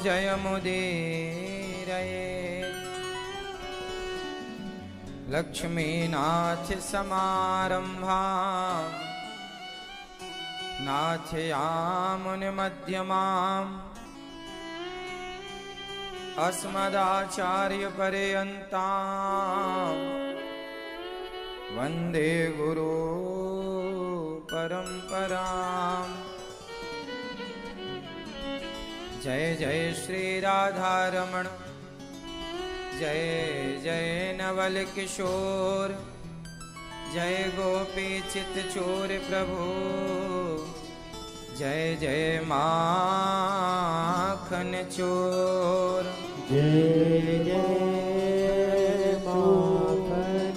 जयमुदीरये लक्ष्मीनाथ समारंभा नाथयामुनिमध्यमाम् अस्मदाचार्यपर्यन्ताम् वन्दे गुरु परम्पराम्। जय जय श्री राधारमण, जय जय नवल किशोर, जय गोपी चित चोर प्रभु, जय जय माखन चोर। जय जय माखन।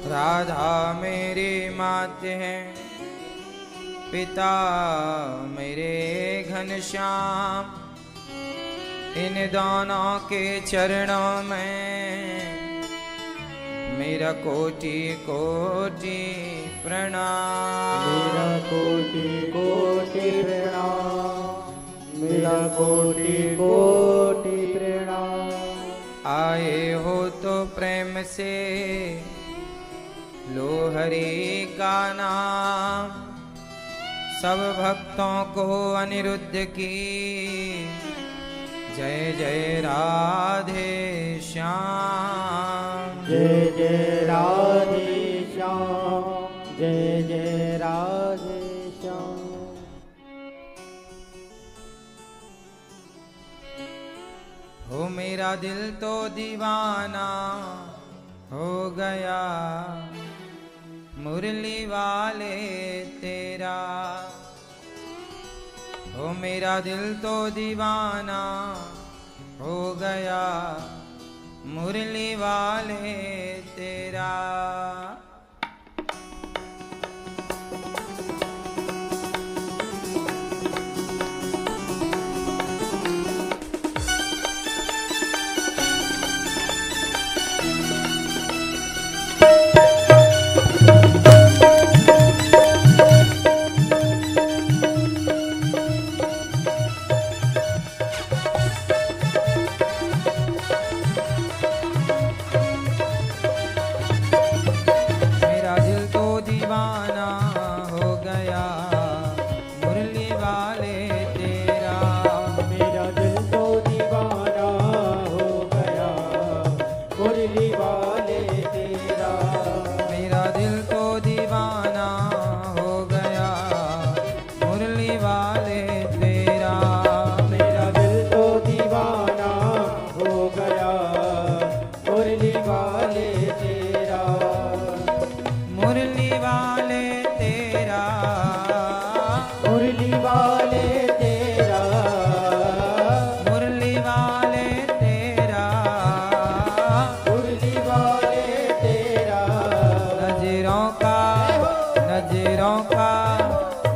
राधा मेरी माते हैं, पिता मेरे घनश्याम, इन दोनों के चरणों में मेरा कोटि कोटि प्रणाम। मेरा कोटि कोटि प्रणाम, मेरा कोटि कोटि प्रणाम। आए हो तो प्रेम से लो हरि का नाम, सब भक्तों को अनिरुद्ध की जय जय राधे श्याम। जय जय राधे श्याम, जय जय राधे श्याम। हो मेरा दिल तो दीवाना हो गया, मुरली वाले तेरा। हो मेरा दिल तो दीवाना हो गया, मुरली वाले तेरा।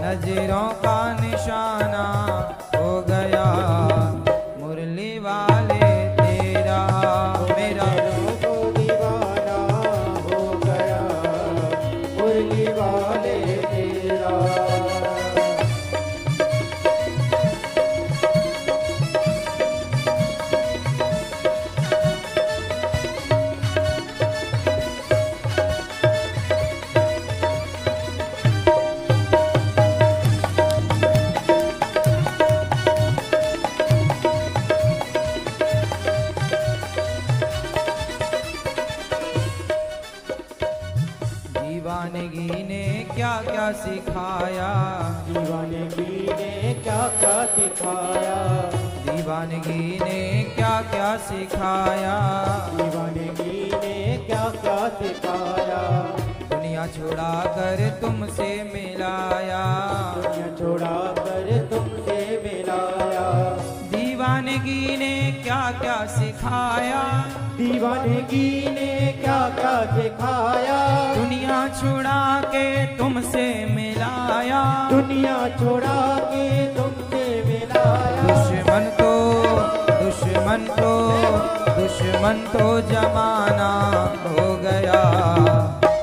नजरों का निशाना हो गया, मुरली वाले तेरा। मेरा तो दीवाना हो गया, मुरली वाले तेरा। दीवानगी ने क्या क्या सिखाया, दीवानगी ने क्या क्या सिखाया, दीवानगी ने क्या क्या सिखाया, दीवानगी ने क्या क्या सिखाया। दुनिया छुड़ा कर तुमसे मिलाया, दुनिया छोड़ा कर तुमसे मिलाया। दीवानगी ने क्या क्या सिखाया, दीवानगी ने क्या क्या सिखाया। दुनिया छुड़ा के तुमसे मिलाया, दुनिया छोड़ा के तुमसे मिलाया। दुश्मन तो जमाना हो गया,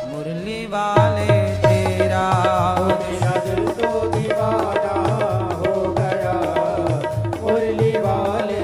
मुरली वाले तेरा। मेरा दिल तो दीवाना हो गया, मुरली वाले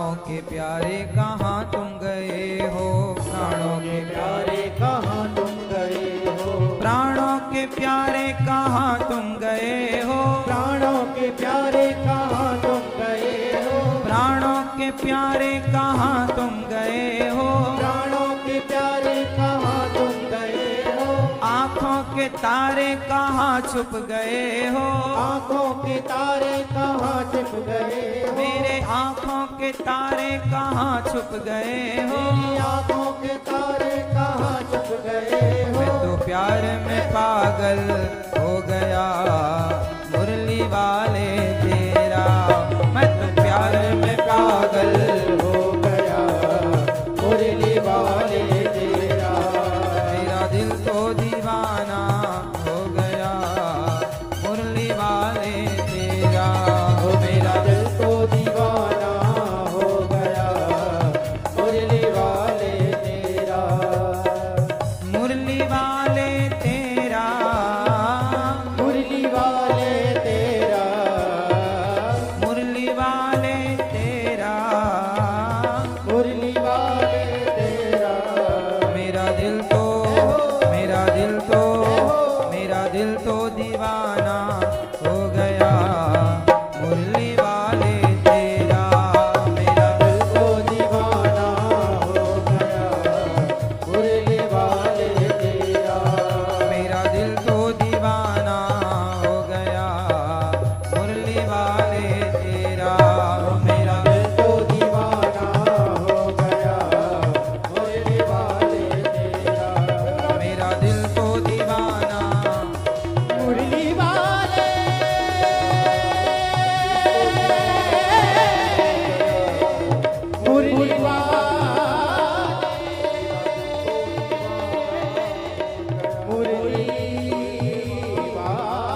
प्राणों के प्यारे कहाँ तुम गए हो, प्राणों के प्यारे कहाँ तुम गए हो, प्राणों के प्यारे कहाँ तुम गए हो, प्राणों के प्यारे कहाँ तुम गए हो, प्राणों के प्यारे कहाँ तुम गए हो, प्राणों के प्यारे कहाँ तुम गए हो, आँखों के तारे कहाँ छुप गए हो, आँखों के तारे कहाँ छुप गए हो, मेरे आँखों के तारे कहाँ छुप गए हो, मेरी आँखों के तारे कहाँ छुप गए हो। मैं तो प्यार में पागल हो गया मुरली वाले तेरा, मैं तो प्यार में पागल हो गया मुरली वाले तेरा, मेरा दिल तो दीवाना हो गया मुरली वाले तेरा, ओ मेरा दिल तो दीवाना हो गया मुरली वाले तेरा, मुरली वाले तेरा, मुरली वाले तेरा, मुरली वाले तेरा, मुरली वाले तेरा, मेरा दिल तो, मेरा दिल तो, मेरा दिल तो दीवाना हो गया मुरली वाले तेरा, मेरा दिल तो दीवाना हो गया मुरली वाले तेरा, मेरा दिल तो दीवाना हो गया मुरली वाले तेरा, मेरा दिल तो दीवाना हो गया मुरली वाले तेरा, मेरा दिल तो दीवाना, मुरली वाले, मुरली वाले, मुरली वाले,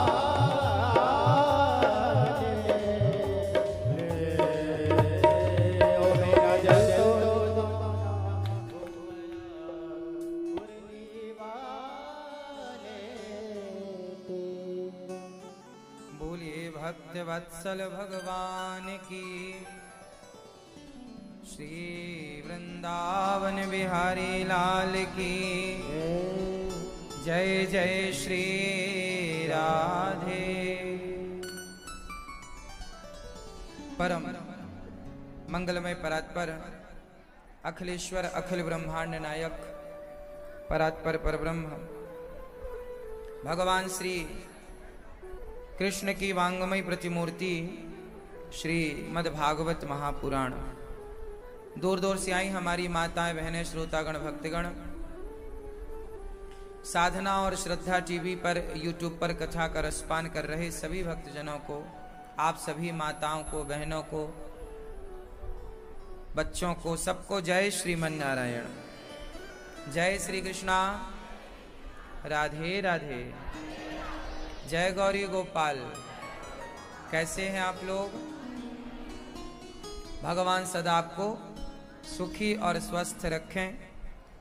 ओ मेरा दिल तो मुरली वाले तेरा। बोलिए भक्त वत्सल भगवान की, श्री वृंदावन बिहारी लाल की जय जय श्री राधे। परम मंगलमय परात्पर अखिलेश्वर अखिल ब्रह्मांड नायक परात्पर परब्रह्म भगवान श्री कृष्ण की वांगमय प्रतिमूर्ति श्री मद्भागवत महापुराण, दूर दूर से आई हमारी माताएं बहनें श्रोतागण भक्तगण, साधना और श्रद्धा टीवी पर यूट्यूब पर कथा का रसपान कर रहे सभी भक्तजनों को, आप सभी माताओं को, बहनों को, बच्चों को, सबको जय श्रीमन नारायण, जय श्री कृष्णा, राधे राधे, जय गौरी गोपाल। कैसे हैं आप लोग? भगवान सदा आपको सुखी और स्वस्थ रखें,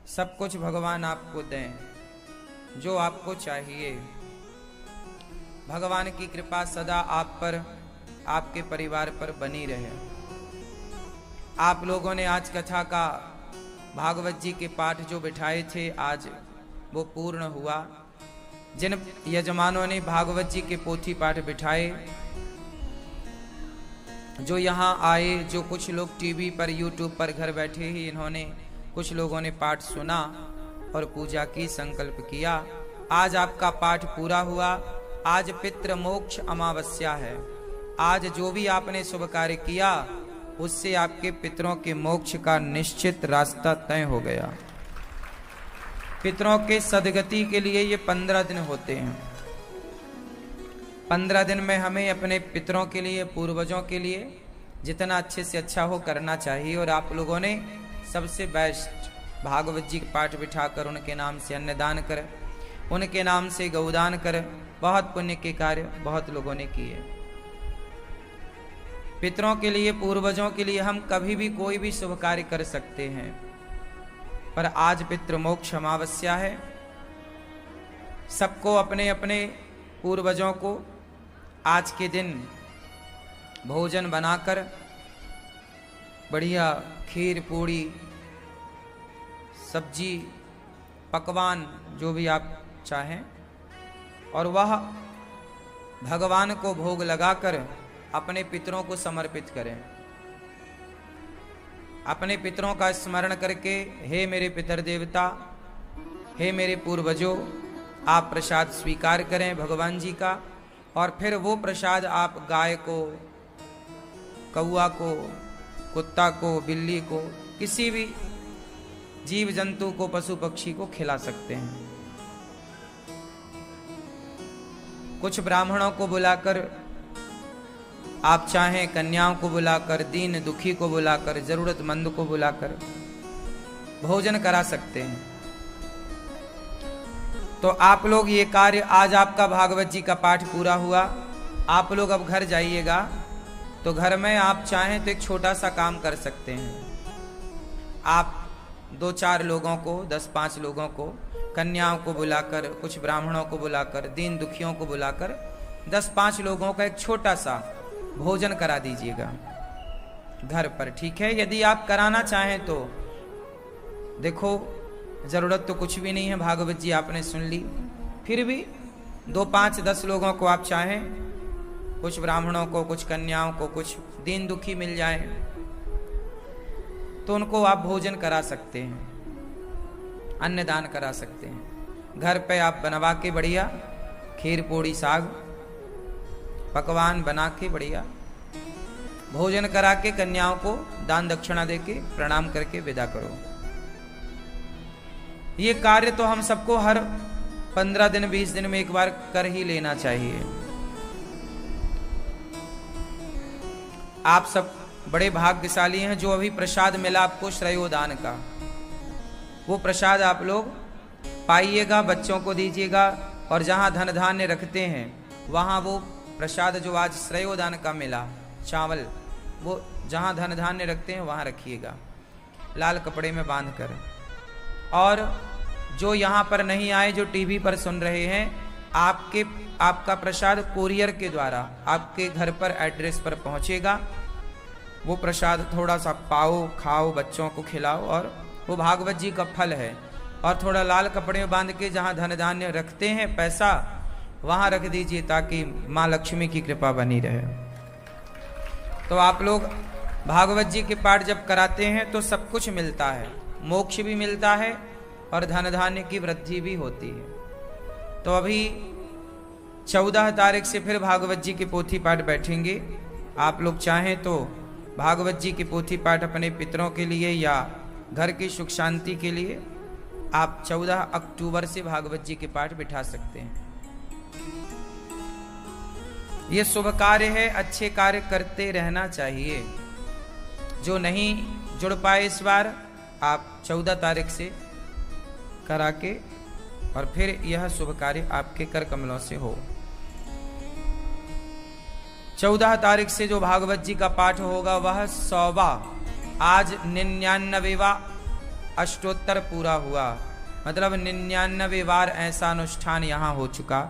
सब कुछ भगवान आपको दें जो आपको चाहिए। भगवान की कृपा सदा आप पर, आपके परिवार पर बनी रहे। आप लोगों ने आज कथा का भागवत जी के पाठ जो बिठाए थे, आज वो पूर्ण हुआ। जिन यजमानों ने भागवत जी के पोथी पाठ बिठाए, जो यहाँ आए, जो कुछ लोग टीवी पर यूट्यूब पर घर बैठे ही इन्होंने, कुछ लोगों ने पाठ सुना और पूजा की, संकल्प किया। आज आपका पाठ पूरा हुआ। आज पितृ मोक्ष अमावस्या है। आज जो भी आपने शुभ कार्य किया उससे आपके पितरों के मोक्ष का निश्चित रास्ता तय हो गया। पितरों के सदगति के लिए ये 15 दिन होते हैं। 15 दिन में हमें अपने पितरों के लिए, पूर्वजों के लिए जितना अच्छे से अच्छा हो करना चाहिए। और आप लोगों ने सबसे बेस्ट भागवत जी के पाठ बिठाकर उनके नाम से अन्नदान कर, उनके नाम से गौदान कर, बहुत पुण्य के कार्य बहुत लोगों ने किए। पितरों के लिए, पूर्वजों के लिए हम कभी भी कोई भी शुभ कार्य कर सकते हैं, पर आज पितृमोक्ष अमावस्या है। सबको अपने अपने पूर्वजों को आज के दिन भोजन बनाकर बढ़िया खीर पूड़ी सब्जी पकवान जो भी आप चाहें, और वह भगवान को भोग लगाकर अपने पितरों को समर्पित करें। अपने पितरों का स्मरण करके, हे मेरे पितर देवता, हे मेरे पूर्वजों, आप प्रसाद स्वीकार करें भगवान जी का, और फिर वो प्रसाद आप गाय को, कौआ को, कुत्ता को, बिल्ली को, किसी भी जीव जंतु को, पशु पक्षी को खिला सकते हैं। कुछ ब्राह्मणों को बुलाकर, आप चाहें कन्याओं को बुलाकर, दीन दुखी को बुलाकर, जरूरतमंद को बुलाकर भोजन करा सकते हैं। तो आप लोग ये कार्य, आज आपका भागवत जी का पाठ पूरा हुआ, आप लोग अब घर जाइएगा, तो घर में आप चाहें तो एक छोटा सा काम कर सकते हैं। आप 2-4 लोगों को, 10-5 लोगों को, कन्याओं को बुलाकर, कुछ ब्राह्मणों को बुलाकर, दीन दुखियों को बुलाकर 10-5 लोगों का एक छोटा सा भोजन करा दीजिएगा घर पर, ठीक है। यदि आप कराना चाहें तो देखो, जरूरत तो कुछ भी नहीं है, भागवत जी आपने सुन ली, फिर भी 2-5-10 लोगों को आप चाहें, कुछ ब्राह्मणों को, कुछ कन्याओं को, कुछ दीन दुखी मिल जाए तो उनको आप भोजन करा सकते हैं, अन्नदान करा सकते हैं। घर पे आप बनवा के बढ़िया खीर पूड़ी साग पकवान बना के बढ़िया भोजन करा के कन्याओं को दान दक्षिणा दे के प्रणाम करके विदा करो। ये कार्य तो हम सबको हर 15 दिन 20 दिन में एक बार कर ही लेना चाहिए। आप सब बड़े भाग्यशाली हैं जो अभी प्रसाद मिला आपको श्रेयोदान का, वो प्रसाद आप लोग पाइएगा, बच्चों को दीजिएगा, और जहां धन धान्य रखते हैं वहां वो प्रसाद जो आज श्रेयोदान का मिला चावल, वो जहां धन धान्य रखते हैं वहां रखिएगा लाल कपड़े में बांधकर। और जो यहाँ पर नहीं आए, जो टीवी पर सुन रहे हैं, आपका प्रसाद कुरियर के द्वारा आपके घर पर एड्रेस पर पहुंचेगा। वो प्रसाद थोड़ा सा पाओ, खाओ, बच्चों को खिलाओ, और वो भागवत जी का फल है। और थोड़ा लाल कपड़े में बांध के जहाँ धन धान्य रखते हैं पैसा, वहाँ रख दीजिए ताकि माँ लक्ष्मी की कृपा बनी रहे। तो आप लोग भागवत जी के पाठ जब कराते हैं तो सब कुछ मिलता है, मोक्ष भी मिलता है और धन धान्य की वृद्धि भी होती है। तो अभी 14 तारीख से फिर भागवत जी के पोथी पाठ बैठेंगे। आप लोग चाहें तो भागवत जी की पोथी पाठ अपने पितरों के लिए या घर की सुख शांति के लिए आप 14 अक्टूबर से भागवत जी के पाठ बिठा सकते हैं। ये शुभ कार्य है, अच्छे कार्य करते रहना चाहिए। जो नहीं जुड़ पाए इस बार, आप 14 तारीख से करा के और फिर यह शुभ कार्य आपके कर कमलों से हो। 14 तारीख से जो भागवत जी का पाठ होगा वह 100वां, आज 99वां अष्टोत्तर पूरा हुआ, मतलब 99 बार ऐसा अनुष्ठान यहाँ हो चुका।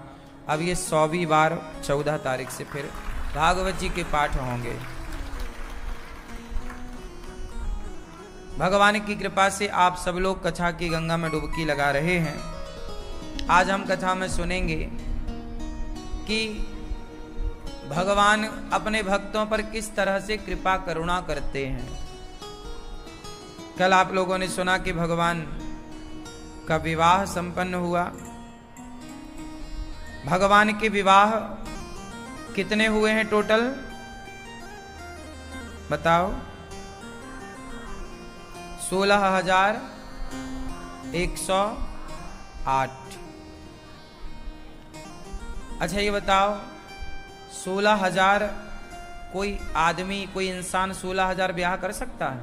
अब ये 100वीं बार 14 तारीख से फिर भागवत जी के पाठ होंगे। भगवान की कृपा से आप सब लोग कथा की गंगा में डुबकी लगा रहे हैं। आज हम कथा में सुनेंगे कि भगवान अपने भक्तों पर किस तरह से कृपा करुणा करते हैं। कल आप लोगों ने सुना कि भगवान का विवाह संपन्न हुआ। भगवान के विवाह कितने हुए हैं टोटल बताओ? 16,108। अच्छा ये बताओ, 16,000 कोई आदमी, कोई इंसान 16,000 ब्याह कर सकता है?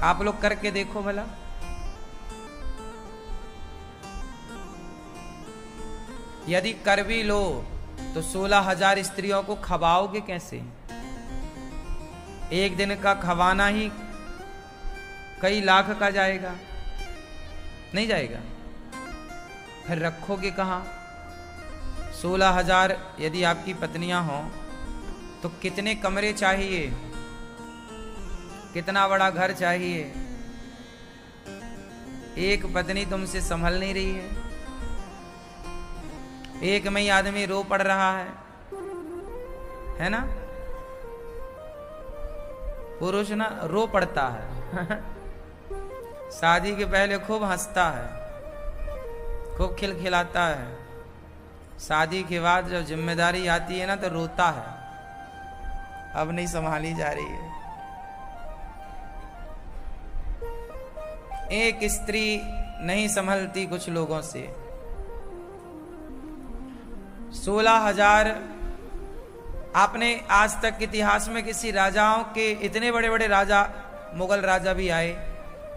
आप लोग करके देखो भला। यदि कर भी लो तो 16,000 स्त्रियों को खवाओगे कैसे? एक दिन का खवाना ही कई लाख का जाएगा, नहीं जाएगा? फिर रखोगे कहाँ? 16,000 यदि आपकी पत्नियां हों तो कितने कमरे चाहिए? कितना बड़ा घर चाहिए, एक पत्नी तुमसे संभल नहीं रही है, एक में ही आदमी रो पड़ रहा है ना? पुरुष ना रो पड़ता है शादी के पहले खूब हंसता है, खूब खिलखिलाता है, शादी के बाद जब जिम्मेदारी आती है ना तो रोता है, अब नहीं संभाली जा रही है। एक स्त्री नहीं संभलती कुछ लोगों से। 16,000 आपने आज तक इतिहास में किसी राजाओं के, इतने बड़े बड़े राजा, मुगल राजा भी आए,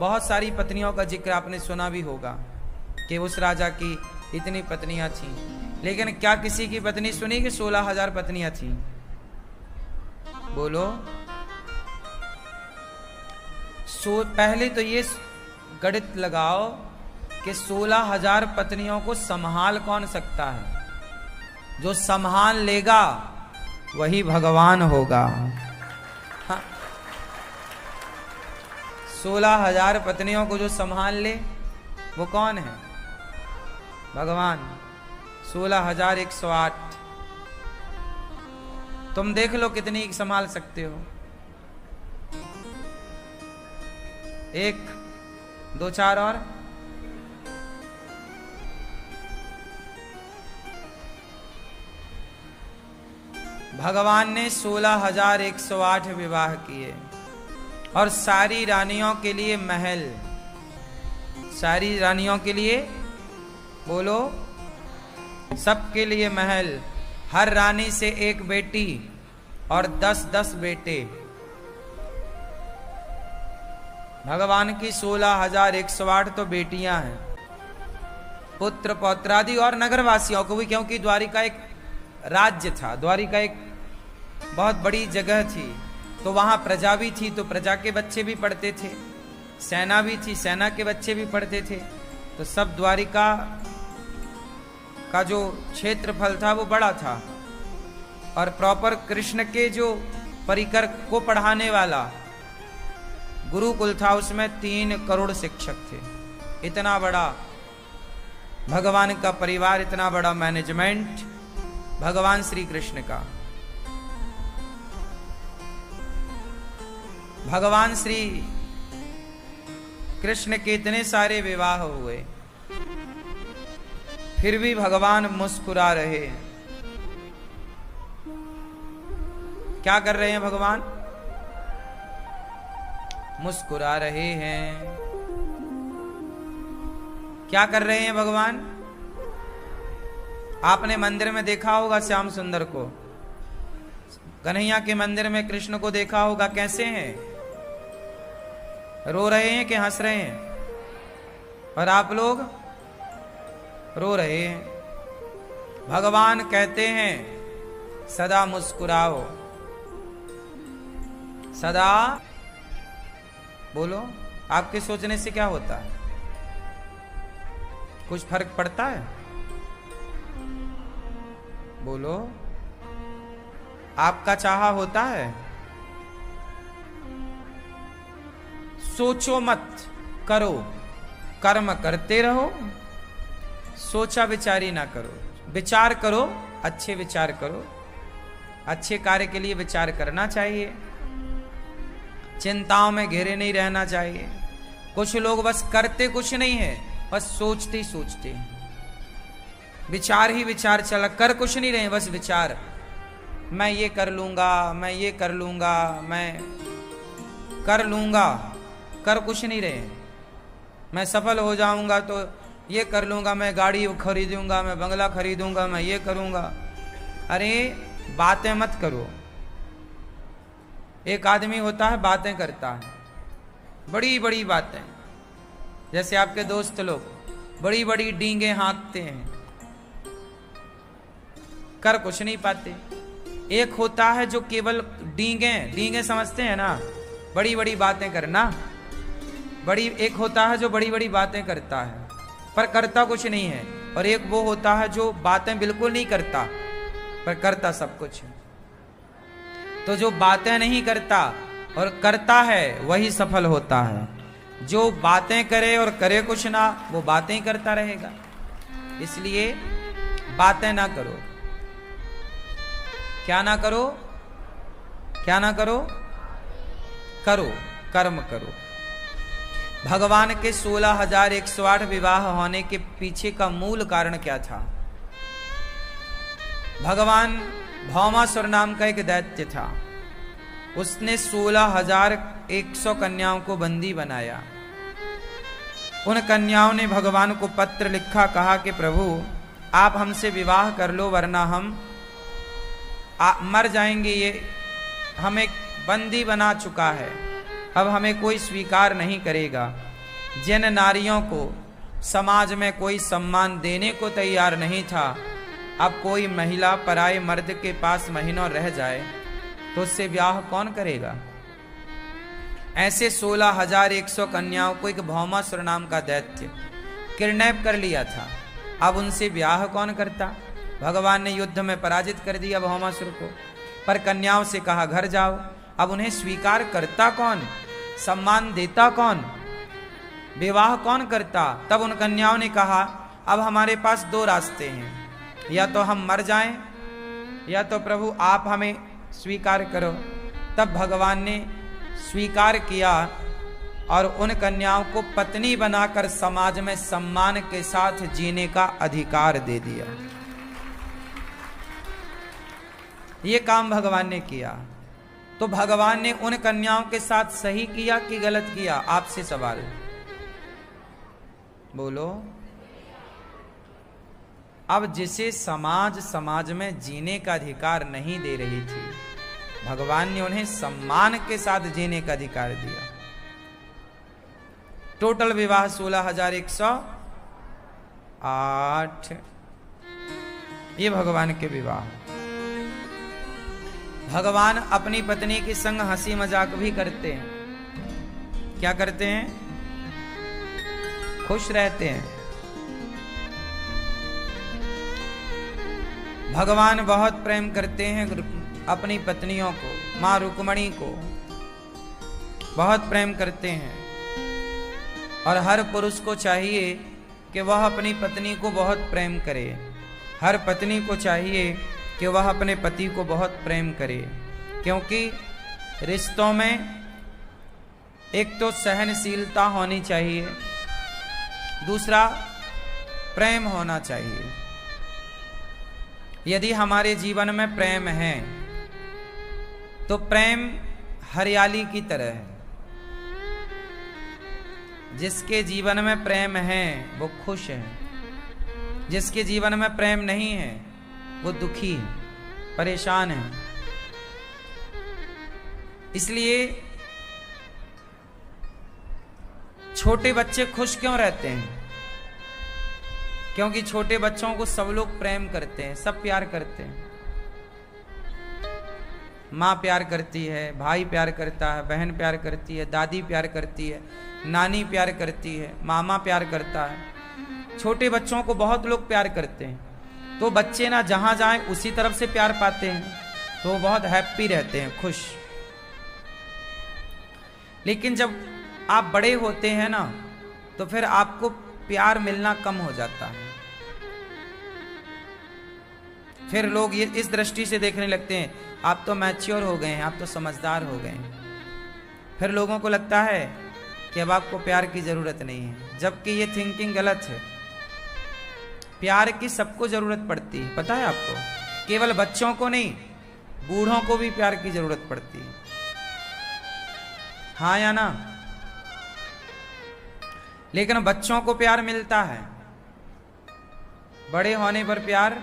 बहुत सारी पत्नियों का जिक्र आपने सुना भी होगा कि उस राजा की इतनी पत्नियां थीं, लेकिन क्या किसी की पत्नी सुनी कि 16,000 पत्नियां थीं? बोलो। पहले तो ये गणित लगाओ कि 16,000 पत्नियों को संभाल कौन सकता है? जो संभाल लेगा वही भगवान होगा। हाँ। 16,000 पत्नियों को जो संभाल ले वो कौन है? भगवान। 16,108। तुम देख लो कितनी संभाल सकते हो। 1 2 4 और भगवान ने 16,108 विवाह किए और सारी रानियों के लिए महल, सारी रानियों के लिए, बोलो, सबके लिए महल, हर रानी से एक बेटी और 10-10 बेटे। भगवान की 16,108 तो बेटियां हैं, पुत्र पौत्रादि, और नगरवासियों को भी, क्योंकि द्वारिका एक राज्य था, द्वारिका एक बहुत बड़ी जगह थी, तो वहां प्रजा भी थी, तो प्रजा के बच्चे भी पढ़ते थे, सेना भी थी, सेना के बच्चे भी पढ़ते थे, तो सब द्वारिका का जो क्षेत्रफल था वो बड़ा था। और प्रॉपर कृष्ण के जो परिकर को पढ़ाने वाला गुरुकुल था, उसमें 3 करोड़ शिक्षक थे। इतना बड़ा भगवान का परिवार, इतना बड़ा मैनेजमेंट भगवान श्री कृष्ण का। भगवान श्री कृष्ण के इतने सारे विवाह हुए, फिर भी भगवान मुस्कुरा रहे हैं। क्या कर रहे हैं भगवान? मुस्कुरा रहे हैं। क्या कर रहे हैं भगवान? आपने मंदिर में देखा होगा श्याम सुंदर को, कन्हैया के मंदिर में कृष्ण को देखा होगा, कैसे हैं? रो रहे हैं कि हंस रहे हैं? और आप लोग रो रहे हैं। भगवान कहते हैं सदा मुस्कुराओ, सदा। बोलो, आपके सोचने से क्या होता है? कुछ फर्क पड़ता है? बोलो, आपका चाहा होता है? सोचो मत, करो, कर्म करते रहो, सोचा विचारी ना करो। विचार करो, अच्छे विचार करो, अच्छे कार्य के लिए विचार करना चाहिए, चिंताओं में घिरे नहीं रहना चाहिए। कुछ लोग बस करते कुछ नहीं है, बस सोचते ही सोचते, विचार ही विचार चला, कर कुछ नहीं रहे, बस विचार, मैं ये कर लूंगा, मैं ये कर लूंगा, मैं कर लूंगा, कर कुछ नहीं रहे। मैं सफल हो जाऊंगा तो ये कर लूंगा, मैं गाड़ी खरीदूंगा, मैं बंगला खरीदूंगा, मैं ये करूंगा। अरे बातें मत करो। एक आदमी होता है बातें करता है, बड़ी बड़ी बातें, जैसे आपके दोस्त लोग बड़ी बड़ी डींगे हाँकते हैं, कर कुछ नहीं पाते। एक होता है जो केवल डींगे समझते हैं ना, बड़ी बड़ी बातें करना, एक होता है जो बड़ी बड़ी बातें करता है पर करता कुछ नहीं है, और एक वो होता है जो बातें बिल्कुल नहीं करता पर करता सब कुछ है। तो जो बातें नहीं करता और करता है वही सफल होता है। जो बातें करे और करे कुछ ना, वो बातें ही करता रहेगा। इसलिए बातें ना करो। क्या ना करो? क्या ना करो? करो, कर्म करो। भगवान के 16,108 विवाह होने के पीछे का मूल कारण क्या था? भगवान भौमासुर नाम का एक दैत्य था। उसने 16,100 कन्याओं को बंदी बनाया। उन कन्याओं ने भगवान को पत्र लिखा, कहा कि प्रभु आप हमसे विवाह कर लो वरना हम मर जाएंगे। ये हमें बंदी बना चुका है, अब हमें कोई स्वीकार नहीं करेगा। जिन नारियों को समाज में कोई सम्मान देने को तैयार नहीं था, अब कोई महिला पराये मर्द के पास महीनों रह जाए तो उससे ब्याह कौन करेगा? ऐसे 16,100 कन्याओं को एक भौमासुर नाम का दैत्य किडनैप कर लिया था। अब उनसे ब्याह कौन करता? भगवान ने युद्ध में पराजित कर दिया भौमासुर को, पर कन्याओं से कहा घर जाओ। अब उन्हें स्वीकार करता कौन? सम्मान देता कौन? विवाह कौन करता? तब उन कन्याओं ने कहा अब हमारे पास दो रास्ते हैं, या तो हम मर जाएं या तो प्रभु आप हमें स्वीकार करो। तब भगवान ने स्वीकार किया और उन कन्याओं को पत्नी बनाकर समाज में सम्मान के साथ जीने का अधिकार दे दिया। ये काम भगवान ने किया। तो भगवान ने उन कन्याओं के साथ सही किया कि गलत किया? आपसे सवाल बोलो। अब जिसे समाज में जीने का अधिकार नहीं दे रही थी, भगवान ने उन्हें सम्मान के साथ जीने का अधिकार दिया। टोटल विवाह 16,108 ये भगवान के विवाह। भगवान अपनी पत्नी के संग हंसी मजाक भी करते हैं। क्या करते हैं? खुश रहते हैं। भगवान बहुत प्रेम करते हैं अपनी पत्नियों को। मां रुक्मणी को बहुत प्रेम करते हैं और हर पुरुष को चाहिए कि वह अपनी पत्नी को बहुत प्रेम करे। हर पत्नी को चाहिए कि वह अपने पति को बहुत प्रेम करे, क्योंकि रिश्तों में एक तो सहनशीलता होनी चाहिए, दूसरा प्रेम होना चाहिए। यदि हमारे जीवन में प्रेम है तो प्रेम हरियाली की तरह है। जिसके जीवन में प्रेम है वो खुश है, जिसके जीवन में प्रेम नहीं है वो दुखी है, परेशान है। इसलिए छोटे बच्चे खुश क्यों रहते हैं? क्योंकि छोटे बच्चों को सब लोग प्रेम करते हैं, सब प्यार करते हैं। माँ प्यार करती है, भाई प्यार करता है, बहन प्यार करती है, दादी प्यार करती है, नानी प्यार करती है, मामा प्यार करता है। छोटे बच्चों को बहुत लोग प्यार करते हैं। तो बच्चे ना जहां जाएं उसी तरफ से प्यार पाते हैं, तो वो बहुत हैप्पी रहते हैं, खुश। लेकिन जब आप बड़े होते हैं ना, तो फिर आपको प्यार मिलना कम हो जाता है। फिर लोग ये इस दृष्टि से देखने लगते हैं, आप तो मैच्योर हो गए हैं, आप तो समझदार हो गए हैं। फिर लोगों को लगता है कि अब आपको प्यार की जरूरत नहीं है, जबकि ये थिंकिंग गलत है। प्यार की सबको जरूरत पड़ती है, पता है आपको? केवल बच्चों को नहीं, बूढ़ों को भी प्यार की जरूरत पड़ती है। हाँ या ना? लेकिन बच्चों को प्यार मिलता है, बड़े होने पर प्यार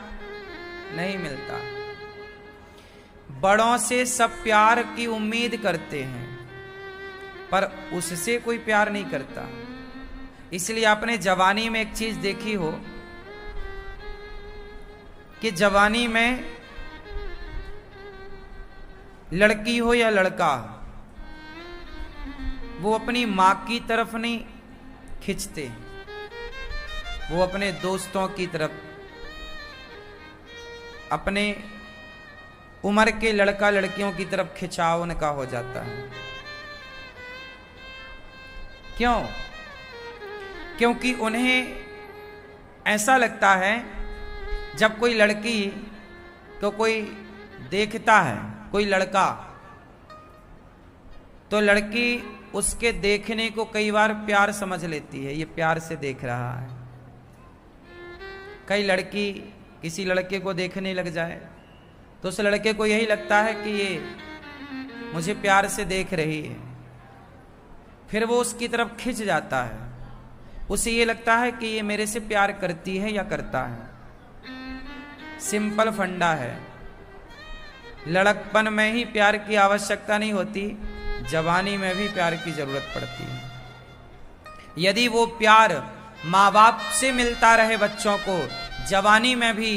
नहीं मिलता। बड़ों से सब प्यार की उम्मीद करते हैं, पर उससे कोई प्यार नहीं करता। इसलिए आपने जवानी में एक चीज देखी हो कि जवानी में लड़की हो या लड़का, वो अपनी मां की तरफ नहीं खिंचते, वो अपने दोस्तों की तरफ, अपने उम्र के लड़का लड़कियों की तरफ खिंचाव उनका हो जाता है। क्यों? क्योंकि उन्हें ऐसा लगता है जब कोई लड़की को कोई देखता है, कोई लड़का, तो लड़की उसके देखने को कई बार प्यार समझ लेती है, ये प्यार से देख रहा है। कई लड़की किसी लड़के को देखने लग जाए तो उस लड़के को यही लगता है कि ये मुझे प्यार से देख रही है, फिर वो उसकी तरफ खिंच जाता है। उसे ये लगता है कि ये मेरे से प्यार करती है या करता है। सिंपल फंडा है, लड़कपन में ही प्यार की आवश्यकता नहीं होती, जवानी में भी प्यार की जरूरत पड़ती है। यदि वो प्यार माँ बाप से मिलता रहे बच्चों को जवानी में भी,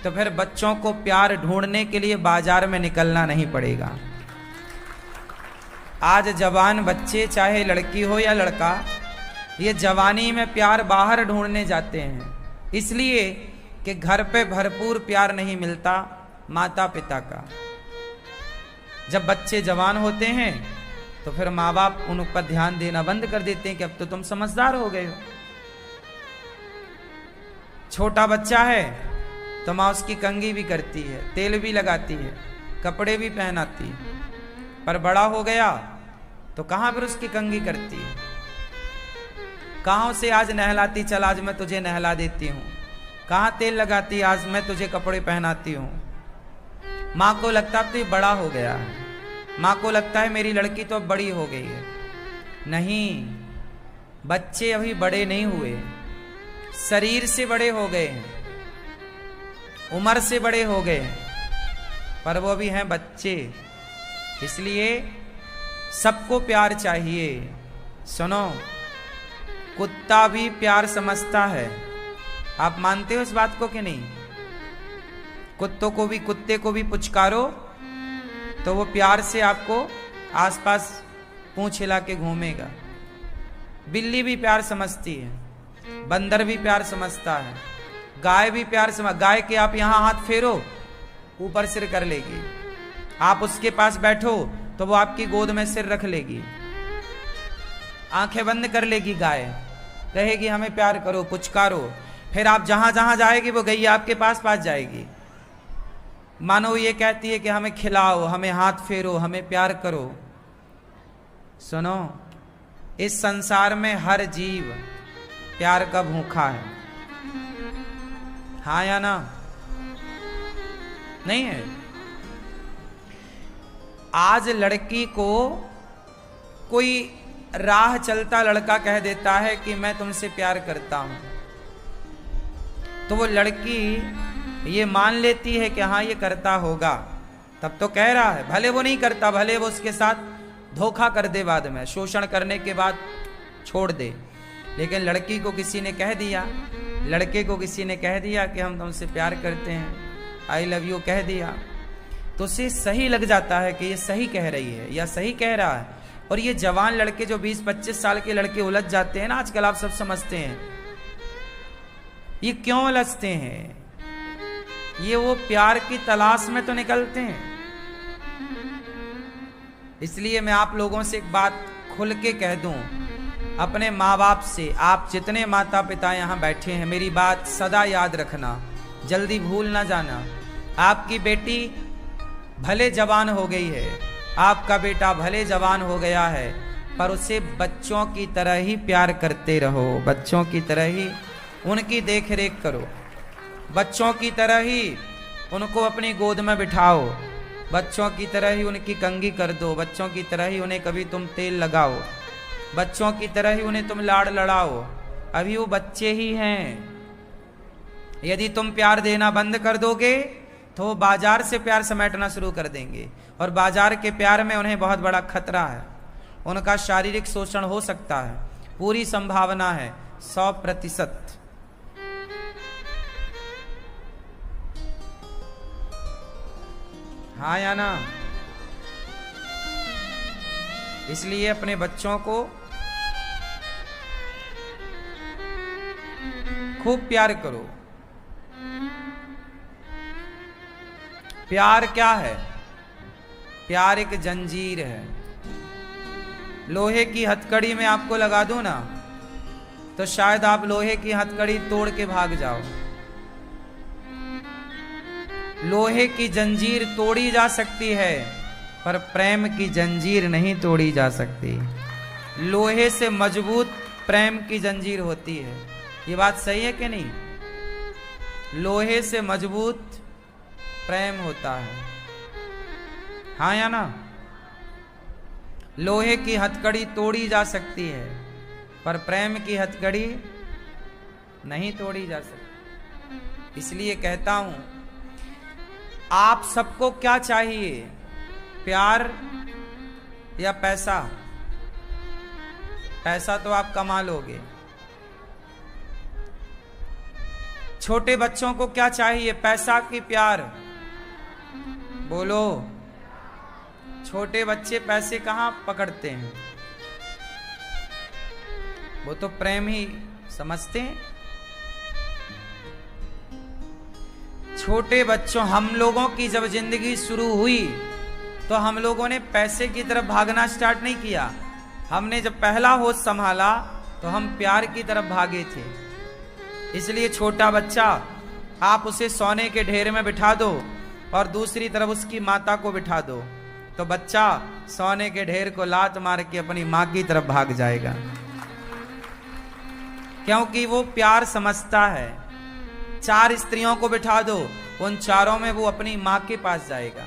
तो फिर बच्चों को प्यार ढूंढने के लिए बाजार में निकलना नहीं पड़ेगा। आज जवान बच्चे, चाहे लड़की हो या लड़का, ये जवानी में प्यार बाहर ढूंढने जाते हैं, इसलिए कि घर पे भरपूर प्यार नहीं मिलता माता पिता का। जब बच्चे जवान होते हैं तो फिर माँ बाप उन पर ध्यान देना बंद कर देते हैं कि अब तो तुम समझदार हो गए हो। छोटा बच्चा है तो माँ उसकी कंघी भी करती है, तेल भी लगाती है, कपड़े भी पहनाती है, पर बड़ा हो गया तो कहाँ फिर उसकी कंघी करती है, कहाँ उसे आज नहलाती, चल आज मैं तुझे नहला देती हूँ, कहाँ तेल लगाती, आज मैं तुझे कपड़े पहनाती हूँ। माँ को लगता है तो ये बड़ा हो गया है, माँ को लगता है मेरी लड़की तो अब बड़ी हो गई है। नहीं, बच्चे अभी बड़े नहीं हुए, शरीर से बड़े हो गए हैं, उम्र से बड़े हो गए हैं, पर वो भी हैं बच्चे। इसलिए सबको प्यार चाहिए। सुनो, कुत्ता भी प्यार समझता है, आप मानते हो इस बात को कि नहीं? कुत्तों को भी, कुत्ते को भी पुचकारो तो वो प्यार से आपको आसपास पूंछ हिला के घूमेगा। बिल्ली भी प्यार समझती है, बंदर भी प्यार समझता है, गाय भी प्यार समझ, गाय के आप यहां हाथ फेरो ऊपर सिर कर लेगी, आप उसके पास बैठो तो वो आपकी गोद में सिर रख लेगी, आंखें बंद कर लेगी गाय, कहेगी हमें प्यार करो, पुचकारो। फिर आप जहां जहां जाएगी वो गैया आपके पास जाएगी, मानो ये कहती है कि हमें खिलाओ, हमें हाथ फेरो, हमें प्यार करो। सुनो, इस संसार में हर जीव प्यार का भूखा है, हाँ या ना? नहीं है? आज लड़की को कोई राह चलता लड़का कह देता है कि मैं तुमसे प्यार करता हूं, तो वो लड़की ये मान लेती है कि हाँ ये करता होगा, तब तो कह रहा है। भले वो नहीं करता, भले वो उसके साथ धोखा कर दे, बाद में शोषण करने के बाद छोड़ दे, लेकिन लड़की को किसी ने कह दिया, लड़के को किसी ने कह दिया कि हम तुमसे प्यार करते हैं, आई लव यू कह दिया, तो उसे सही लग जाता है कि ये सही कह रही है या सही कह रहा है। और ये जवान लड़के जो 20-25 साल के लड़के उलझ जाते हैं ना आजकल, आप सब समझते हैं ये क्यों उलझते हैं? ये वो प्यार की तलाश में तो निकलते हैं। इसलिए मैं आप लोगों से एक बात खुल के कह दूं, अपने माँ बाप से, आप जितने माता पिता यहाँ बैठे हैं, मेरी बात सदा याद रखना, जल्दी भूल ना जाना। आपकी बेटी भले जवान हो गई है, आपका बेटा भले जवान हो गया है, पर उसे बच्चों की तरह ही प्यार करते रहो, बच्चों की तरह ही उनकी देख रेख करो, बच्चों की तरह ही उनको अपनी गोद में बिठाओ, बच्चों की तरह ही उनकी कंघी कर दो, बच्चों की तरह ही उन्हें कभी तुम तेल लगाओ, बच्चों की तरह ही उन्हें तुम लाड़ लड़ाओ। अभी वो बच्चे ही हैं। यदि तुम प्यार देना बंद कर दोगे तो वो बाजार से प्यार समेटना शुरू कर देंगे, और बाजार के प्यार में उन्हें बहुत बड़ा खतरा है, उनका शारीरिक शोषण हो सकता है, पूरी संभावना है 100%। हाँ या ना? इसलिए अपने बच्चों को खूब प्यार करो। प्यार क्या है? प्यार एक जंजीर है। लोहे की हथकड़ी में आपको लगा दूं ना, तो शायद आप लोहे की हथकड़ी तोड़ के भाग जाओ। लोहे की जंजीर तोड़ी जा सकती है, पर प्रेम की जंजीर नहीं तोड़ी जा सकती। लोहे से मजबूत प्रेम की जंजीर होती है। ये बात सही है कि नहीं? लोहे से मजबूत प्रेम होता है, हाँ या ना? लोहे की हथकड़ी तोड़ी जा सकती है, पर प्रेम की हथकड़ी नहीं तोड़ी जा सकती। इसलिए कहता हूं, आप सबको क्या चाहिए, प्यार या पैसा? पैसा तो आप कमा लोगे। छोटे बच्चों को क्या चाहिए, पैसा कि प्यार? बोलो। छोटे बच्चे पैसे कहां पकड़ते हैं, वो तो प्रेम ही समझते हैं। छोटे बच्चों, हम लोगों की जब जिंदगी शुरू हुई तो हम लोगों ने पैसे की तरफ भागना स्टार्ट नहीं किया। हमने जब पहला होश संभाला तो हम प्यार की तरफ भागे थे। इसलिए छोटा बच्चा, आप उसे सोने के ढेर में बिठा दो और दूसरी तरफ उसकी माता को बिठा दो, तो बच्चा सोने के ढेर को लात मार के अपनी मां की तरफ भाग जाएगा, क्योंकि वो प्यार समझता है। 4 स्त्रियों को बिठा दो, उन चारों में वो अपनी मां के पास जाएगा,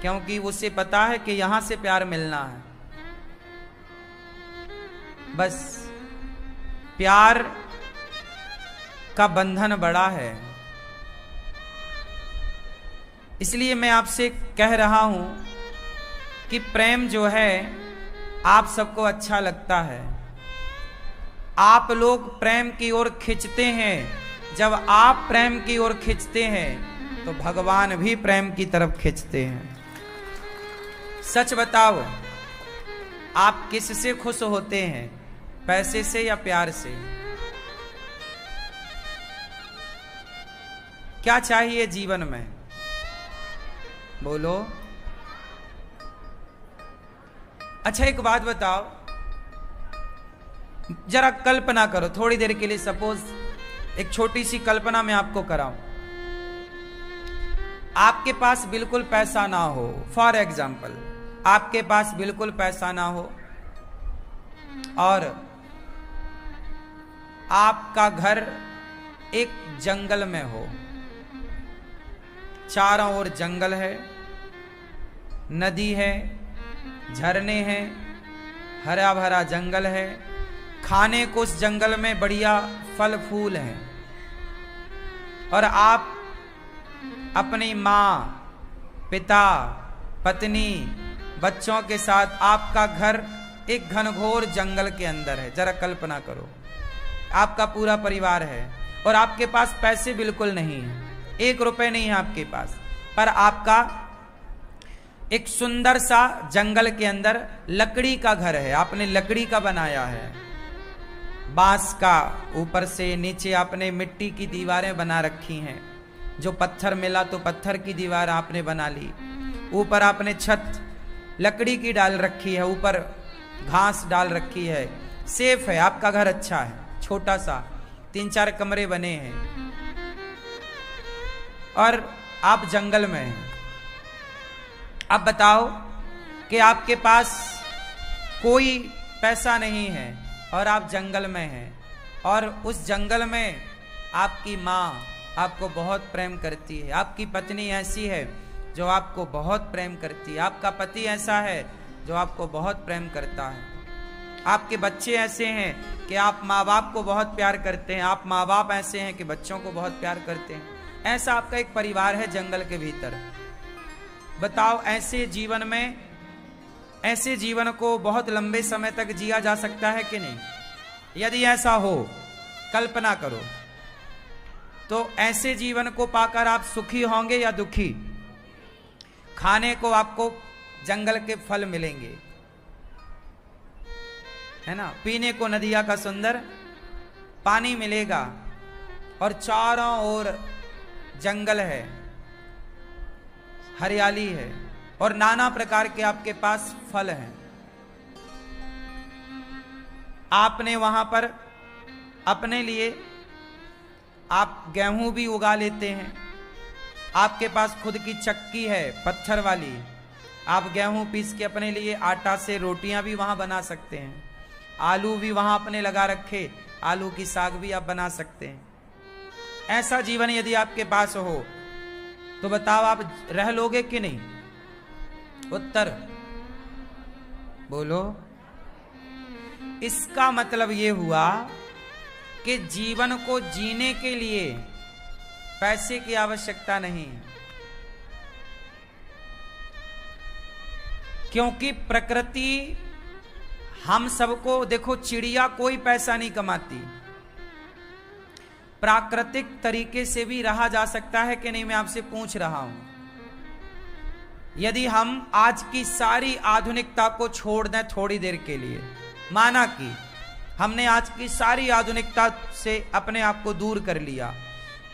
क्योंकि उसे पता है कि यहां से प्यार मिलना है। बस प्यार का बंधन बड़ा है। इसलिए मैं आपसे कह रहा हूं कि प्रेम जो है आप सबको अच्छा लगता है। आप लोग प्रेम की ओर खींचते हैं। जब आप प्रेम की ओर खींचते हैं तो भगवान भी प्रेम की तरफ खींचते हैं। सच बताओ, आप किससे खुश होते हैं, पैसे से या प्यार से? क्या चाहिए जीवन में, बोलो। अच्छा एक बात बताओ, जरा कल्पना करो थोड़ी देर के लिए। सपोज एक छोटी सी कल्पना मैं आपको कराऊं। आपके पास बिल्कुल पैसा ना हो, फॉर एग्जाम्पल आपके पास बिल्कुल पैसा ना हो और आपका घर एक जंगल में हो। चारों ओर जंगल है, नदी है, झरने हैं, हरा भरा जंगल है। खाने को उस जंगल में बढ़िया फल फूल हैं और आप अपनी माँ, पिता, पत्नी, बच्चों के साथ, आपका घर एक घनघोर जंगल के अंदर है। जरा कल्पना करो, आपका पूरा परिवार है और आपके पास पैसे बिल्कुल नहीं है, 1 रुपए नहीं है आपके पास, पर आपका एक सुंदर सा जंगल के अंदर लकड़ी का घर है। आपने लकड़ी का बनाया है, बांस का। ऊपर से नीचे आपने मिट्टी की दीवारें बना रखी हैं। जो पत्थर मिला तो पत्थर की दीवार आपने बना ली। ऊपर आपने छत लकड़ी की डाल रखी है, ऊपर घास डाल रखी है। सेफ है, आपका घर अच्छा है, छोटा सा, 3-4 कमरे बने हैं और आप जंगल में हैं। अब बताओ कि आपके पास कोई पैसा नहीं है और आप जंगल में हैं और उस जंगल में आपकी माँ आपको बहुत प्रेम करती है, आपकी पत्नी ऐसी है जो आपको बहुत प्रेम करती है, आपका पति ऐसा है जो आपको बहुत प्रेम करता है, आपके बच्चे ऐसे हैं कि आप माँ बाप को बहुत प्यार करते हैं, आप माँ बाप ऐसे हैं कि बच्चों को बहुत प्यार करते हैं। ऐसा आपका एक परिवार है जंगल के भीतर। बताओ, ऐसे जीवन में, ऐसे जीवन को बहुत लंबे समय तक जिया जा सकता है कि नहीं? यदि ऐसा हो, कल्पना करो, तो ऐसे जीवन को पाकर आप सुखी होंगे या दुखी? खाने को आपको जंगल के फल मिलेंगे, है ना, पीने को नदिया का सुंदर पानी मिलेगा और चारों ओर जंगल है, हरियाली है और नाना प्रकार के आपके पास फल हैं। आपने वहां पर अपने लिए आप गेहूं भी उगा लेते हैं, आपके पास खुद की चक्की है पत्थर वाली, आप गेहूं पीस के अपने लिए आटा से रोटियां भी वहां बना सकते हैं, आलू भी वहां अपने लगा रखे, आलू की साग भी आप बना सकते हैं। ऐसा जीवन यदि आपके पास हो तो बताओ आप रह लोगे कि नहीं? उत्तर बोलो। इसका मतलब यह हुआ कि जीवन को जीने के लिए पैसे की आवश्यकता नहीं है, क्योंकि प्रकृति हम सबको, देखो चिड़िया कोई पैसा नहीं कमाती, प्राकृतिक तरीके से भी रहा जा सकता है कि नहीं, मैं आपसे पूछ रहा हूं। यदि हम आज की सारी आधुनिकता को छोड़ दें थोड़ी देर के लिए, माना कि हमने आज की सारी आधुनिकता से अपने आप को दूर कर लिया,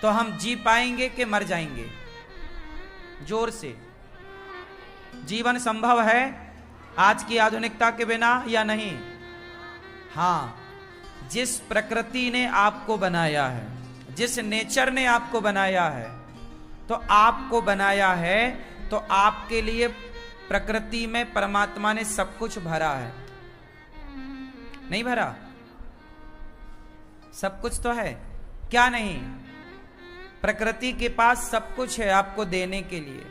तो हम जी पाएंगे कि मर जाएंगे? जोर से, जीवन संभव है आज की आधुनिकता के बिना या नहीं? हां, जिस प्रकृति ने आपको बनाया है, जिस नेचर ने आपको बनाया है, तो आपको बनाया है तो आपके लिए प्रकृति में परमात्मा ने सब कुछ भरा है, नहीं भरा? सब कुछ तो है, क्या नहीं? प्रकृति के पास सब कुछ है आपको देने के लिए।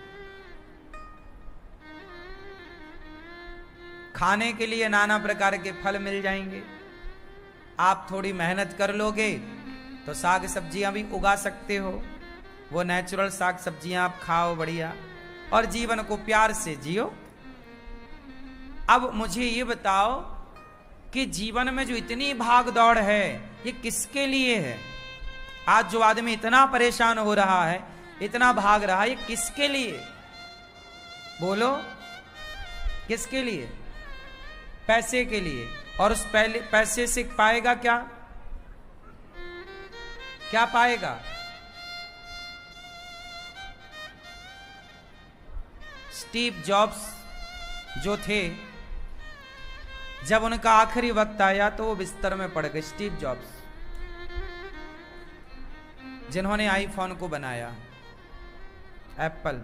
खाने के लिए नाना प्रकार के फल मिल जाएंगे, आप थोड़ी मेहनत कर लोगे तो साग सब्जियां भी उगा सकते हो, वो नेचुरल साग सब्जियां आप खाओ बढ़िया, और जीवन को प्यार से जियो। अब मुझे ये बताओ कि जीवन में जो इतनी भाग दौड़ है ये किसके लिए है? आज जो आदमी इतना परेशान हो रहा है, इतना भाग रहा है, ये किसके लिए? बोलो, किसके लिए? पैसे के लिए। और उस पैसे से पाएगा क्या? क्या पाएगा? स्टीव जॉब्स जो थे, जब उनका आखिरी वक्त आया तो वो बिस्तर में पड़ गए। स्टीव जॉब्स जिन्होंने आईफोन को बनाया, एप्पल,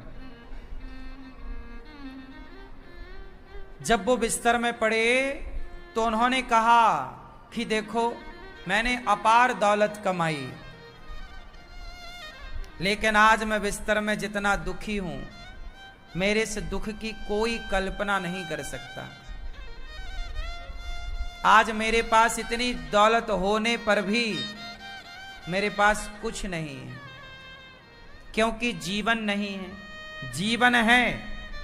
जब वो बिस्तर में पड़े तो उन्होंने कहा कि देखो मैंने अपार दौलत कमाई, लेकिन आज मैं बिस्तर में जितना दुखी हूं, मेरे से दुख की कोई कल्पना नहीं कर सकता। आज मेरे पास इतनी दौलत होने पर भी मेरे पास कुछ नहीं है, क्योंकि जीवन नहीं है। जीवन है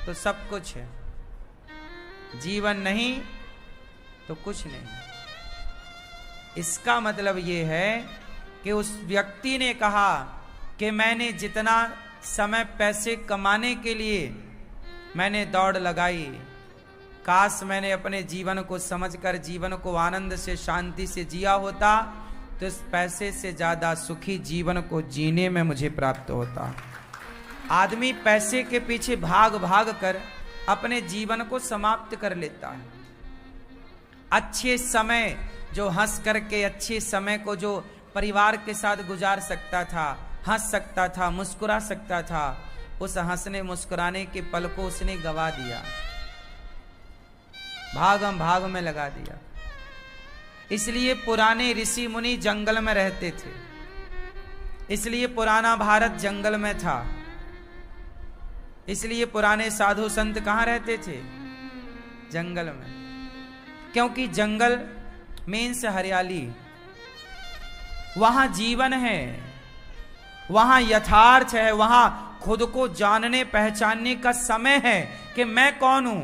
तो सब कुछ है, जीवन नहीं तो कुछ नहीं। इसका मतलब यह है कि उस व्यक्ति ने कहा कि मैंने जितना समय पैसे कमाने के लिए मैंने दौड़ लगाई, काश मैंने अपने जीवन को समझकर जीवन को आनंद से शांति से जिया होता, तो इस पैसे से ज्यादा सुखी जीवन को जीने में मुझे प्राप्त होता। आदमी पैसे के पीछे भाग भाग कर अपने जीवन को समाप्त कर लेता है। अच्छे समय जो हंस करके अच्छे समय को जो परिवार के साथ गुजार सकता था, हंस सकता था, मुस्कुरा सकता था, उस हंसने मुस्कुराने के पल को उसने गवा दिया, भागम भाग में लगा दिया। इसलिए पुराने ऋषि मुनि जंगल में रहते थे, इसलिए पुराना भारत जंगल में था, इसलिए पुराने साधु संत कहां रहते थे? जंगल में। क्योंकि जंगल मीन्स हरियाली, वहां जीवन है, वहां यथार्थ है, वहां खुद को जानने पहचानने का समय है कि मैं कौन हूं,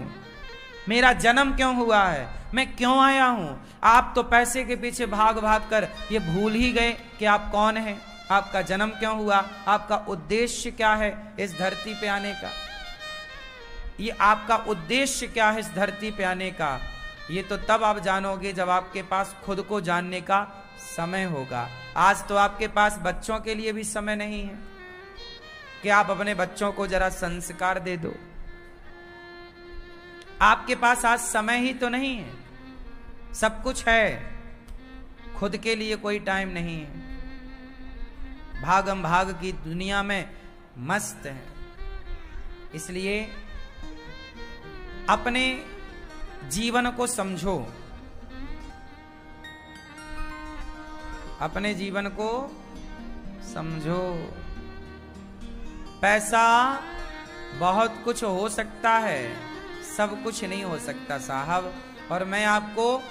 मेरा जन्म क्यों हुआ है, मैं क्यों आया हूं। आप तो पैसे के पीछे भाग भाग कर ये भूल ही गए कि आप कौन हैं, आपका जन्म क्यों हुआ, आपका उद्देश्य क्या है इस धरती पे आने का। ये आपका उद्देश्य क्या है इस धरती पे आने का, ये तो तब आप जानोगे जब आपके पास खुद को जानने का समय होगा। आज तो आपके पास बच्चों के लिए भी समय नहीं है कि आप अपने बच्चों को जरा संस्कार दे दो। आपके पास आज समय ही तो नहीं है। सब कुछ है खुद के लिए कोई टाइम नहीं है, भागम भाग की दुनिया में मस्त है। इसलिए अपने जीवन को समझो, अपने जीवन को समझो। पैसा बहुत कुछ हो सकता है, सब कुछ नहीं हो सकता साहब। और मैं आपको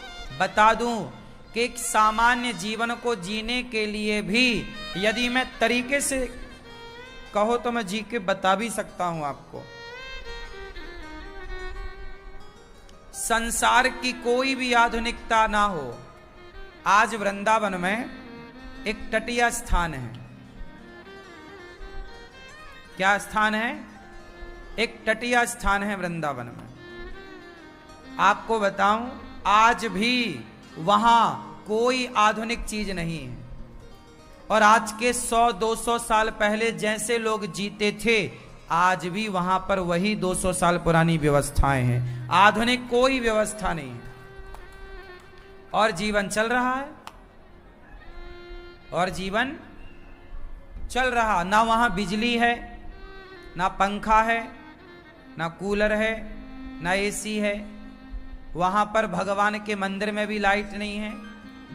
बता दूं कि एक सामान्य जीवन को जीने के लिए भी यदि मैं तरीके से कहो तो मैं जी के बता भी सकता हूं आपको। संसार की कोई भी आधुनिकता ना हो, आज वृंदावन में एक तटीय स्थान है। क्या स्थान है? एक तटीय स्थान है वृंदावन में। आपको बताऊं, आज भी वहां कोई आधुनिक चीज नहीं है। और आज के 100-200 साल पहले जैसे लोग जीते थे, आज भी वहां पर वही 200 साल पुरानी व्यवस्थाएं हैं। आधुनिक कोई व्यवस्था नहीं है और जीवन चल रहा है, और जीवन चल रहा। ना वहां बिजली है, ना पंखा है, ना कूलर है, ना एसी है। वहां पर भगवान के मंदिर में भी लाइट नहीं है,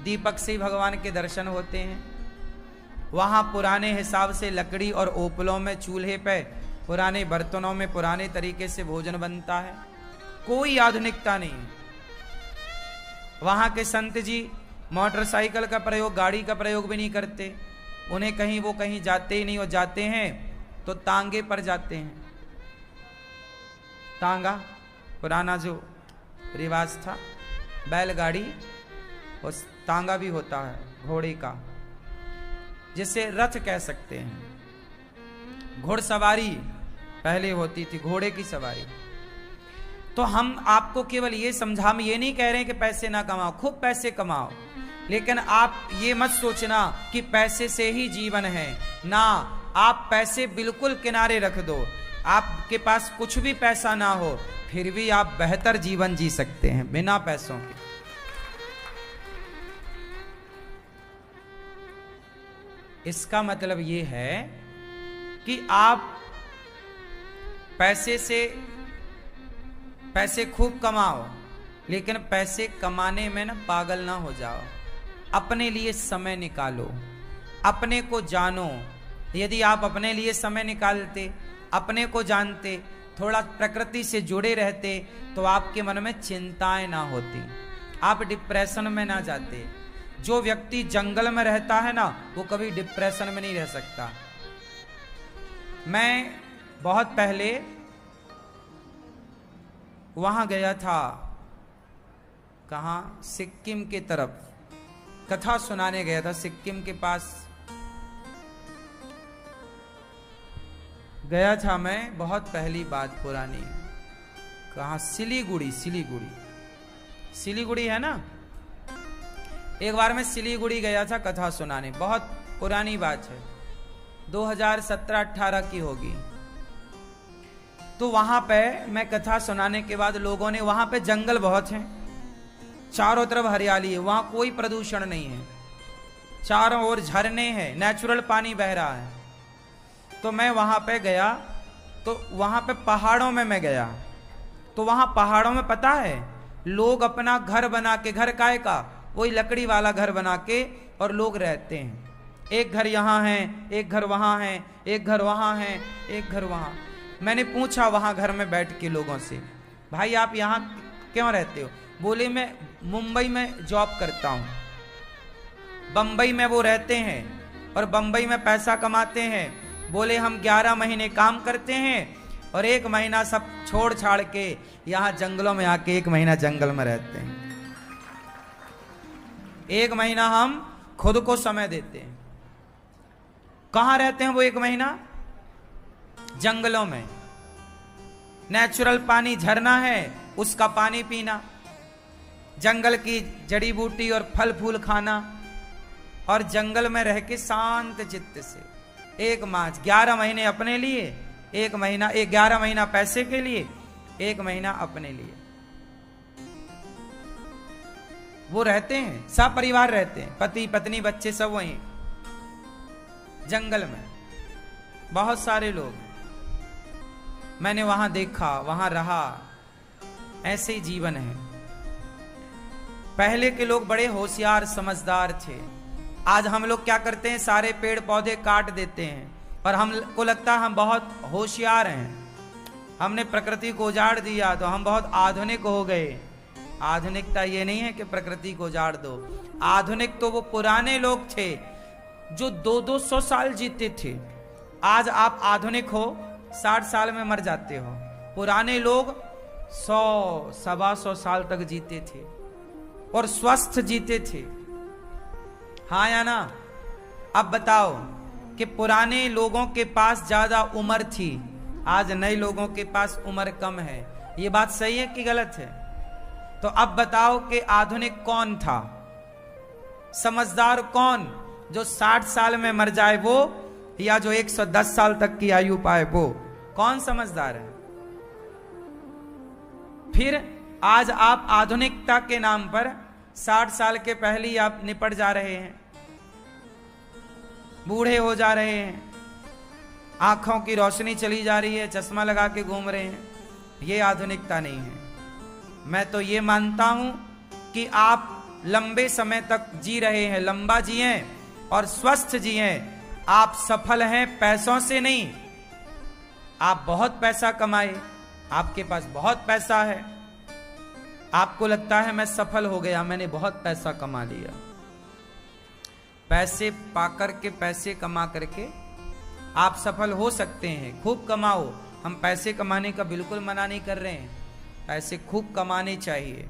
दीपक से ही भगवान के दर्शन होते हैं। वहां पुराने हिसाब से लकड़ी और ओपलों में, चूल्हे पे, पुराने बर्तनों में पुराने तरीके से भोजन बनता है। कोई आधुनिकता नहीं है। वहां के संत जी मोटरसाइकिल का प्रयोग, गाड़ी का प्रयोग भी नहीं करते। उन्हें कहीं, वो कहीं जाते ही नहीं, और जाते हैं तो तांगे पर जाते हैं। तांगा पुराना जो रिवाज था, बैलगाड़ी, उस तांगा भी होता है घोड़े का, जिसे रथ कह सकते हैं। घुड़सवारी पहले होती थी, घोड़े की सवारी। तो हम आपको केवल ये समझा, हम ये नहीं कह रहे हैं कि पैसे ना कमाओ, खूब पैसे कमाओ, लेकिन आप ये मत सोचना कि पैसे से ही जीवन है ना। आप पैसे बिल्कुल किनारे रख दो। आपके पास कुछ भी पैसा ना हो, फिर भी आप बेहतर जीवन जी सकते हैं बिना पैसों के। इसका मतलब ये है कि आप पैसे खूब कमाओ, लेकिन पैसे कमाने में ना पागल ना हो जाओ। अपने लिए समय निकालो, अपने को जानो। यदि आप अपने लिए समय निकालते, अपने को जानते, थोड़ा प्रकृति से जुड़े रहते, तो आपके मन में चिंताएं ना होती, आप डिप्रेशन में ना जाते। जो व्यक्ति जंगल में रहता है ना, वो कभी डिप्रेशन में नहीं रह सकता। मैं बहुत पहले वहां गया था, कहां, सिक्किम की तरफ कथा सुनाने गया था। सिक्किम के पास गया था मैं, बहुत पहली बात पुरानी। कहां? सिलीगुड़ी। सिलीगुड़ी है ना। एक बार मैं सिलीगुड़ी गया था कथा सुनाने, बहुत पुरानी बात है, 2017-18 की होगी। तो वहां पे मैं कथा सुनाने के बाद लोगों ने, वहां पे जंगल बहुत हैं, चारों तरफ हरियाली है, वहां कोई प्रदूषण नहीं है, चारों ओर झरने हैं, नेचुरल पानी बह रहा है। तो मैं वहां पे गया, तो वहां पे पहाड़ों में मैं गया, तो वहां पहाड़ों में पता है लोग अपना घर बना के, घर काय का, वही लकड़ी वाला घर बना के, और लोग रहते हैं। एक घर यहाँ है, एक घर वहां है, एक घर वहां है, एक घर वहां। मैंने पूछा वहां घर में बैठ के लोगों से, भाई आप यहाँ क्यों रहते हो? बोले मैं मुंबई में जॉब करता हूं, बंबई में वो रहते हैं और बंबई में पैसा कमाते हैं। बोले हम 11 महीने काम करते हैं और 1 महीना सब छोड़ छाड़ के यहाँ जंगलों में आके 1 महीना जंगल में रहते हैं। 1 महीना हम खुद को समय देते हैं। कहाँ रहते हैं वो 1 महीना? जंगलों में। नेचुरल पानी, झरना है, उसका पानी पीना, जंगल की जड़ी बूटी और फल फूल खाना, और जंगल में रह के शांत चित्त से 1 माह, 11 महीने अपने लिए, 1 महीना, 11 महीना पैसे के लिए, 1 महीना अपने लिए। वो रहते हैं, सब परिवार रहते हैं, पति पत्नी बच्चे सब वहीं जंगल में, बहुत सारे लोग। मैंने वहां देखा, वहां रहा, ऐसे ही जीवन है। पहले के लोग बड़े होशियार समझदार थे। आज हम लोग क्या करते हैं, सारे पेड़ पौधे काट देते हैं और हमको लगता है हम बहुत होशियार हैं, हमने प्रकृति को उजाड़ दिया तो हम बहुत आधुनिक हो गए। आधुनिकता ये नहीं है कि प्रकृति को उजाड़ दो। आधुनिक तो वो पुराने लोग थे जो 200-200 साल जीते थे। आज आप आधुनिक हो, 60 साल में मर जाते हो। पुराने लोग 100-125 साल तक जीते थे और स्वस्थ जीते थे। हाँ या ना? अब बताओ कि पुराने लोगों के पास ज्यादा उम्र थी, आज नए लोगों के पास उम्र कम है। ये बात सही है कि गलत है? तो अब बताओ कि आधुनिक कौन था, समझदार कौन? जो 60 साल में मर जाए वो, या जो 110 साल तक की आयु पाए वो? कौन समझदार है? फिर आज आप आधुनिकता के नाम पर 60 साल के पहले ही आप निपट जा रहे हैं, बूढ़े हो जा रहे हैं, आंखों की रोशनी चली जा रही है, चश्मा लगा के घूम रहे हैं। ये आधुनिकता नहीं है। मैं तो ये मानता हूं कि आप लंबे समय तक जी रहे हैं, लंबा जिए और स्वस्थ जिए। आप सफल हैं पैसों से नहीं। आप बहुत पैसा कमाए, आपके पास बहुत पैसा है, आपको लगता है मैं सफल हो गया, मैंने बहुत पैसा कमा लिया। पैसे पाकर के, पैसे कमा करके आप सफल हो सकते हैं, खूब कमाओ। हम पैसे कमाने का बिल्कुल मना नहीं कर रहे हैं, पैसे खूब कमाने चाहिए,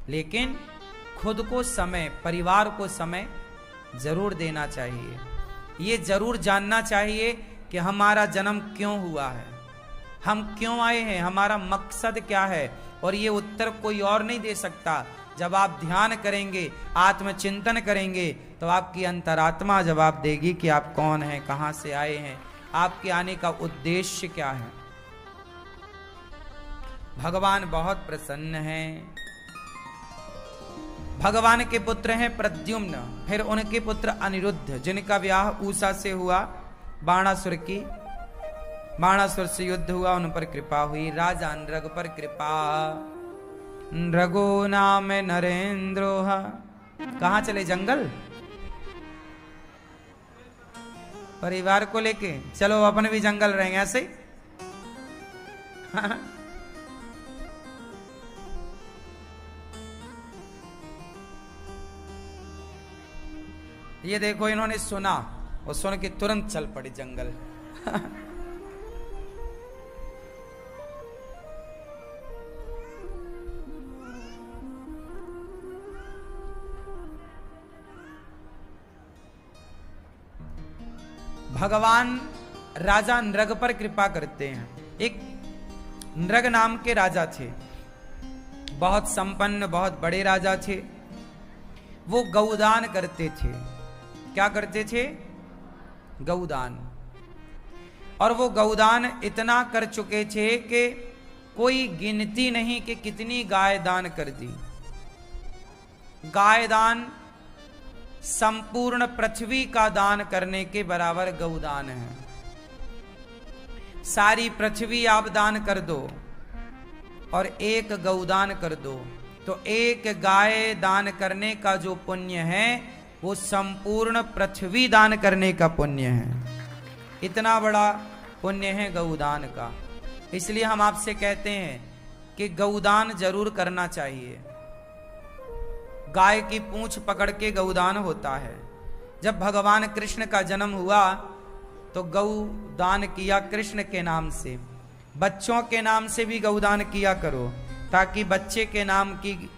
लेकिन खुद को समय, परिवार को समय जरूर देना चाहिए। ये जरूर जानना चाहिए कि हमारा जन्म क्यों हुआ है, हम क्यों आए हैं, हमारा मकसद क्या है। और ये उत्तर कोई और नहीं दे सकता। जब आप ध्यान करेंगे, आत्मचिंतन करेंगे, तो आपकी अंतरात्मा जवाब देगी कि आप कौन हैं, कहां से आए हैं, आपके आने का उद्देश्य क्या है। भगवान बहुत प्रसन्न हैं। भगवान के पुत्र हैं प्रद्युम्न, फिर उनके पुत्र अनिरुद्ध, जिनका विवाह उषा से हुआ, बाणासुर से युद्ध हुआ, उन पर कृपा हुई। राजा नृग पर कृपा, नृगो नाम नरेंद्रो। कहां चले? जंगल, परिवार को लेके चलो, अपन भी जंगल रहेंगे ऐसे। ये देखो, इन्होंने सुना और सुन के तुरंत चल पड़े जंगल। भगवान राजा नृग पर कृपा करते हैं। एक नृग नाम के राजा थे, बहुत संपन्न, बहुत बड़े राजा थे। वो गौदान करते थे। क्या करते थे? गौदान। और वो गौदान इतना कर चुके थे कि कोई गिनती नहीं कि कितनी गाय दान कर दी। गाय दान संपूर्ण पृथ्वी का दान करने के बराबर गौदान है। सारी पृथ्वी आप दान कर दो और एक गौदान कर दो, तो एक गाय दान करने का जो पुण्य है वो संपूर्ण पृथ्वी दान करने का पुण्य है। इतना बड़ा पुण्य है गौदान का। इसलिए हम आपसे कहते हैं कि गौदान जरूर करना चाहिए। गाय की पूंछ पकड़ के गौदान होता है। जब भगवान कृष्ण का जन्म हुआ तो गौदान किया कृष्ण के नाम से। बच्चों के नाम से भी गौदान किया करो, ताकि बच्चे के नाम की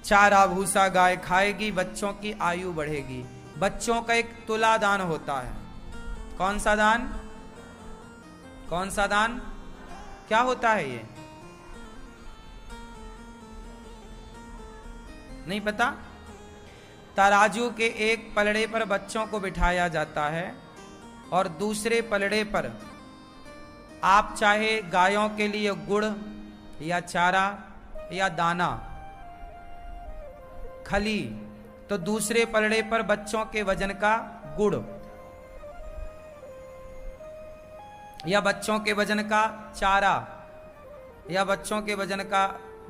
चारा भूसा गाय खाएगी, बच्चों की आयु बढ़ेगी। बच्चों का एक तुला दान होता है। कौन सा दान? कौन सा दान? क्या होता है ये? नहीं पता? तराजू के एक पलड़े पर बच्चों को बिठाया जाता है और दूसरे पलड़े पर आप चाहे गायों के लिए गुड़ या चारा या दाना खली, तो दूसरे पलड़े पर बच्चों के वजन का गुड़ या बच्चों के वजन का चारा या बच्चों के वजन का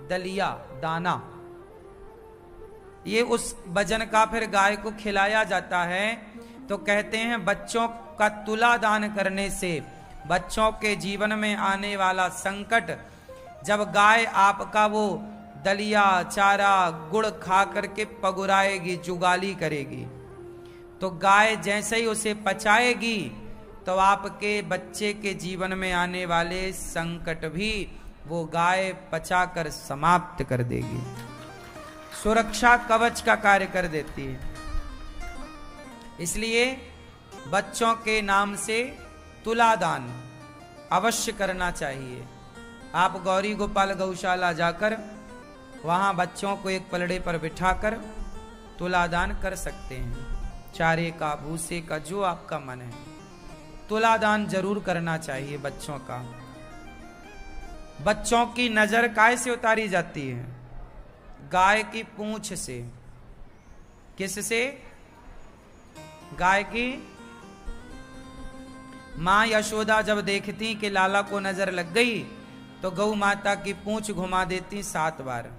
दलिया दाना, ये उस वजन का फिर गाय को खिलाया जाता है। तो कहते हैं बच्चों का तुला दान करने से बच्चों के जीवन में आने वाला संकट, जब गाय आपका वो दलिया चारा गुड़ खा करके पगुराएगी, जुगाली करेगी, तो गाय जैसे ही उसे पचाएगी तो आपके बच्चे के जीवन में आने वाले संकट भी वो गाय पचाकर समाप्त कर देगी, सुरक्षा कवच का कार्य कर देती है। इसलिए बच्चों के नाम से तुलादान अवश्य करना चाहिए। आप गौरी गोपाल गौशाला जाकर वहां बच्चों को एक पलड़े पर बिठाकर तुलादान कर सकते हैं, चारे का भूसे का जो आपका मन है, तुलादान जरूर करना चाहिए बच्चों का। बच्चों की नजर काय से उतारी जाती है? गाय की पूंछ से। किससे? गाय की। मां यशोदा जब देखती कि लाला को नजर लग गई तो गौ माता की पूंछ घुमा देती 7 बार।